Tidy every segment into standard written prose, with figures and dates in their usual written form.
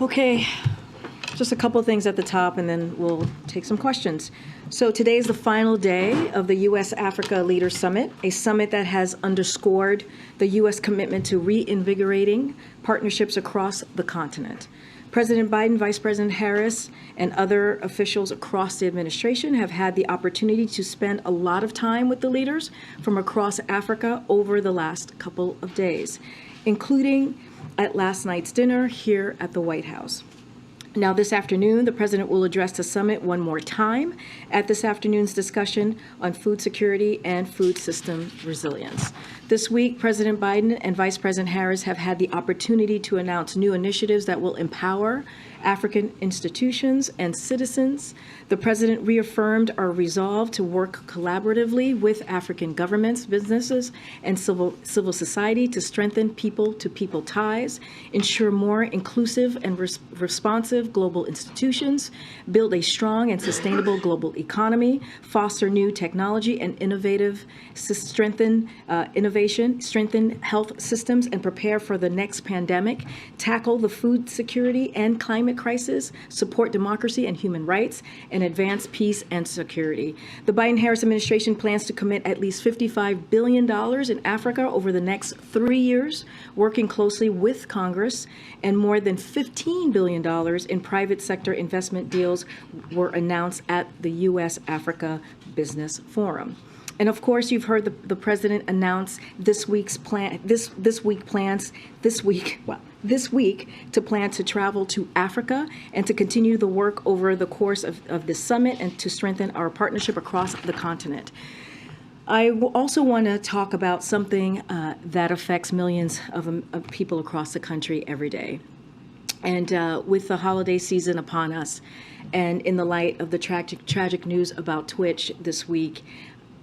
Okay, just a couple things at the top, and then we'll take some questions. So today is the final day of the U.S.-Africa Leaders Summit, a summit that has underscored the U.S. commitment to reinvigorating partnerships across the continent. President Biden, Vice President Harris, and other officials across the administration have had the opportunity to spend a lot of time with the leaders from across Africa over the last couple of days, including at last night's dinner here at the White House. Now, this afternoon, the president will address the summit one more time at this afternoon's discussion on food security and food system resilience. This week, President Biden and Vice President Harris have had the opportunity to announce new initiatives that will empower African institutions and citizens. The president reaffirmed our resolve to work collaboratively with African governments, businesses, and civil society to strengthen people-to-people ties, ensure more inclusive and responsive global institutions, build a strong and sustainable global economy, foster new technology and strengthen innovation, strengthen health systems, and prepare for the next pandemic, tackle the food security and climate crisis, support democracy and human rights, and advance peace and security. The Biden-Harris administration plans to commit at least $55 billion in Africa over the next 3 years, working closely with Congress, and more than $15 billion in private sector investment deals were announced at the U.S.-Africa Business Forum. And of course, you've heard the president announce this week to plan to travel to Africa and to continue the work over the course of this summit and to strengthen our partnership across the continent. I also want to talk about something that affects millions of people across the country every day. And with the holiday season upon us, and in the light of the tragic news about Twitch this week,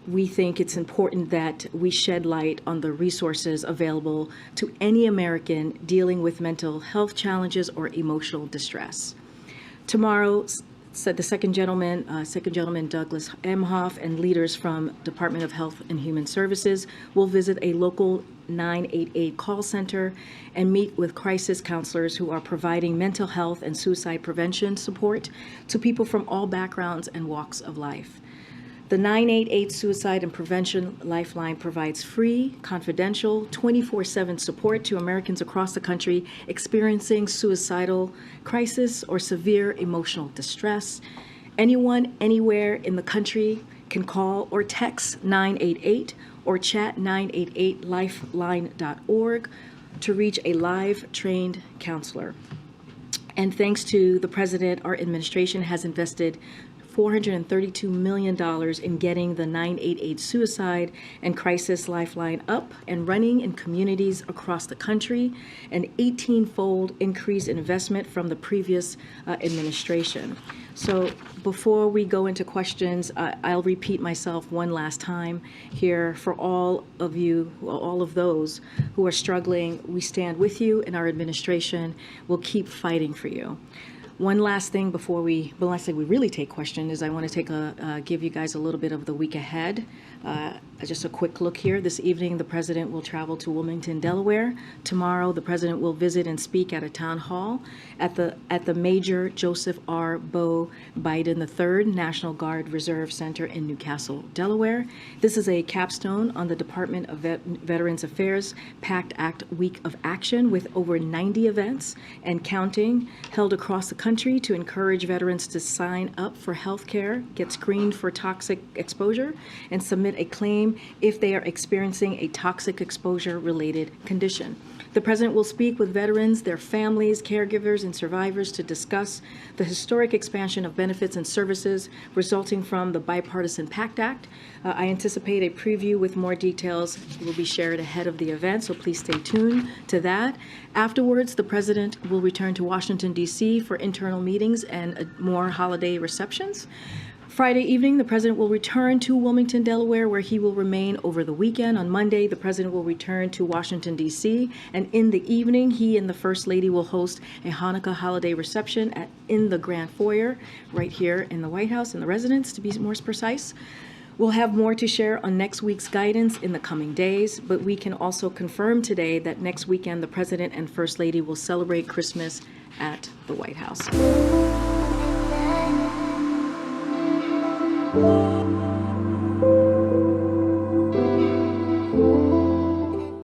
we think it's important that we shed light on the resources available to any American dealing with mental health challenges or emotional distress. Tomorrow, the second gentleman, Douglas Emhoff, and leaders from Department of Health and Human Services will visit a local 988 call center and meet with crisis counselors who are providing mental health and suicide prevention support to people from all backgrounds and walks of life. The 988 Suicide and Prevention Lifeline provides free, confidential, 24/7 support to Americans across the country experiencing suicidal crisis or severe emotional distress. Anyone, anywhere in the country can call or text 988 or chat 988lifeline.org to reach a live trained counselor. And thanks to the president, our administration has invested $432 million in getting the 988 Suicide and Crisis Lifeline up and running in communities across the country, an 18-fold increase in investment from the previous administration. So before we go into questions, I'll repeat myself one last time here for all of you, all of those who are struggling. We stand with you, and our administration will keep fighting for you. One last thing before we really take questions is I want to give you guys a little bit of the week ahead. Just a quick look here. This evening, the president will travel to Wilmington, Delaware. Tomorrow, the president will visit and speak at a town hall at the Major Joseph R. Bo Biden III National Guard Reserve Center in Newcastle, Delaware. This is a capstone on the Department of Veterans Affairs PACT Act Week of Action with over 90 events and counting held across the country to encourage veterans to sign up for health care, get screened for toxic exposure, and submit a claim if they are experiencing a toxic exposure-related condition. The president will speak with veterans, their families, caregivers, and survivors to discuss the historic expansion of benefits and services resulting from the Bipartisan PACT Act. I anticipate a preview with more details will be shared ahead of the event, so please stay tuned to that. Afterwards, the president will return to Washington, D.C. for internal meetings and more holiday receptions. Friday evening, the president will return to Wilmington, Delaware, where he will remain over the weekend. On Monday, the president will return to Washington, D.C., and in the evening, he and the First Lady will host a Hanukkah holiday reception in the Grand Foyer, right here in the White House, in the residence, to be more precise. We'll have more to share on next week's guidance in the coming days, but we can also confirm today that next weekend, the president and First Lady will celebrate Christmas at the White House.